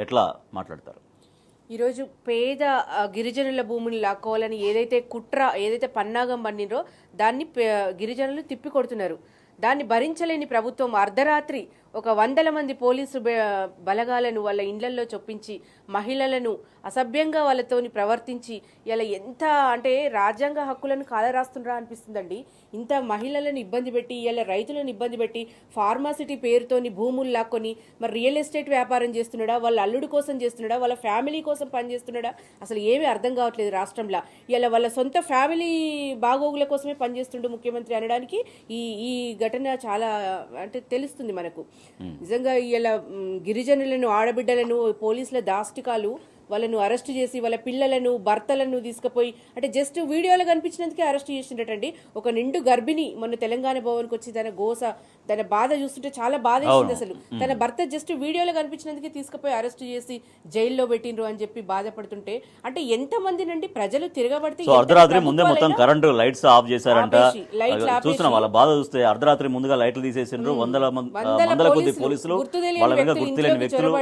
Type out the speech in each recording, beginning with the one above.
ఎట్లా మాట్లాడతారు? ఈరోజు పేద గిరిజనుల భూమిని లాక్కోవాలని ఏదైతే పన్నాగం పన్నిరో దాన్ని గిరిజనులు తిప్పికొడుతున్నారు. దాన్ని భరించలేని ప్రభుత్వం అర్ధరాత్రి ఒక 100 మంది పోలీసు బలగాలను వాళ్ళ ఇండ్లల్లో చొప్పించి మహిళలను అసభ్యంగా వాళ్ళతోని ప్రవర్తించి ఇలా ఎంత అంటే రాజ్యాంగ హక్కులను కాలరాస్తుండ్రా అనిపిస్తుందండి. ఇంత మహిళలను ఇబ్బంది పెట్టి ఇలా రైతులను ఇబ్బంది పెట్టి ఫార్మాసిటీ పేరుతోని భూములు లాక్కొని మరి రియల్ ఎస్టేట్ వ్యాపారం చేస్తున్నాడా, వాళ్ళ అల్లుడి కోసం చేస్తున్నాడా, వాళ్ళ ఫ్యామిలీ కోసం పనిచేస్తున్నాడా, అసలు ఏమీ అర్థం కావట్లేదు రాష్ట్రంలో. ఇలా వాళ్ళ సొంత ఫ్యామిలీ బాగోగుల కోసమే పనిచేస్తుండు ముఖ్యమంత్రి అనడానికి ఈ ఘటన చాలా అంటే తెలుస్తుంది మనకు. నిజంగా ఇలా గిరిజనులను ఆడబిడ్డలను పోలీసుల దాష్టికాలు వాళ్ళను అరెస్ట్ చేసి వాళ్ళ పిల్లలను భర్తలను తీసుకుపోయి అంటే జస్ట్ వీడియోలో కనిపించినందుకే అరెస్ట్ చేసిండటండి. ఒక నిండు గర్భిణి మొన్న తెలంగాణ భవన్కి వచ్చి తన బాధ చూస్తుంటే చాలా బాధ వేసింది. అసలు తన భర్త జస్ట్ వీడియోలో కనిపించినందుకే తీసుకుపోయి అరెస్ట్ చేసి జైల్లో పెట్టిండ్రు అని చెప్పి బాధపడుతుంటే అంటే ఎంత మంది నుండి ప్రజలు తిరగబడితే అర్ధరాత్రి ముందే మొత్తం కరెంటు లైట్స్ ఆఫ్ చేశారంట. చూస్తున్నాం వాళ్ళ బాధ చూస్తే అర్ధరాత్రి ముందుగా లైట్లు తీసేసిండ్రు. వందల కొద్ది పోలీసులు వాళ్ళ మీద గుర్తులేని వ్యక్తులు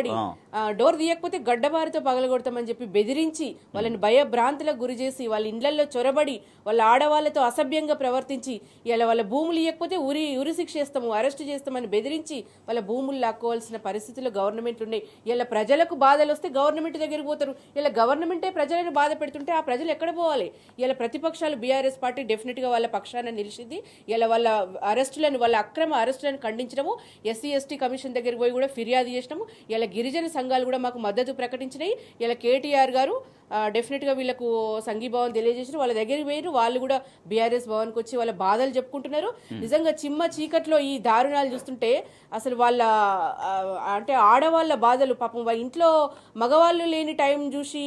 డోర్ తీయకపోతే గడ్డబారితో పగలగొడతామని చెప్పి బెదిరించి వాళ్ళని భయభ్రాంతులకు గురి చేసి వాళ్ళ ఇండ్లలో చొరబడి వాళ్ళ ఆడవాళ్లతో అసభ్యంగా ప్రవర్తించి ఇలా వాళ్ళ భూములు ఇవ్వకపోతే ఉరి శిక్ష చేస్తాము, అరెస్ట్ చేస్తామని బెదిరించి వాళ్ళ భూములు లాక్కోవాల్సిన పరిస్థితుల్లో గవర్నమెంట్ ఉన్నాయి. ఇలా ప్రజలకు బాధలు వస్తే గవర్నమెంట్ దగ్గరికి పోతారు. ఇలా గవర్నమెంటే ప్రజలను బాధ పెడుతుంటే ఆ ప్రజలు ఎక్కడ పోవాలి? ఇలా ప్రతిపక్షాలు బీఆర్ఎస్ పార్టీ డెఫినెట్ గా వాళ్ళ పక్షాన నిలిచింది. ఇలా వాళ్ళ వాళ్ళ అక్రమ అరెస్టులను ఖండించడము, ఎస్సీ ఎస్టీ కమిషన్ దగ్గరికి పోయి కూడా ఫిర్యాదు చేసినాము. ఇలా గిరిజన సంఘాలు కూడా మాకు మద్దతు ప్రకటించినాయి. ఇలా కేటీఆర్ గారు డెఫినెట్ గా వీళ్ళకు సంఘీభావం తెలియజేసారు. వాళ్ళ దగ్గరికి పోయారు. వాళ్ళు కూడా బీఆర్ఎస్ భవన్కి వచ్చి వాళ్ళ బాధలు చెప్పుకుంటున్నారు. నిజంగా చిమ్మ చీకట్లో ఈ దారుణాలు చూస్తుంటే అసలు వాళ్ళ అంటే ఆడవాళ్ళ బాధలు పాపం ఇంట్లో మగవాళ్ళు లేని టైం చూసి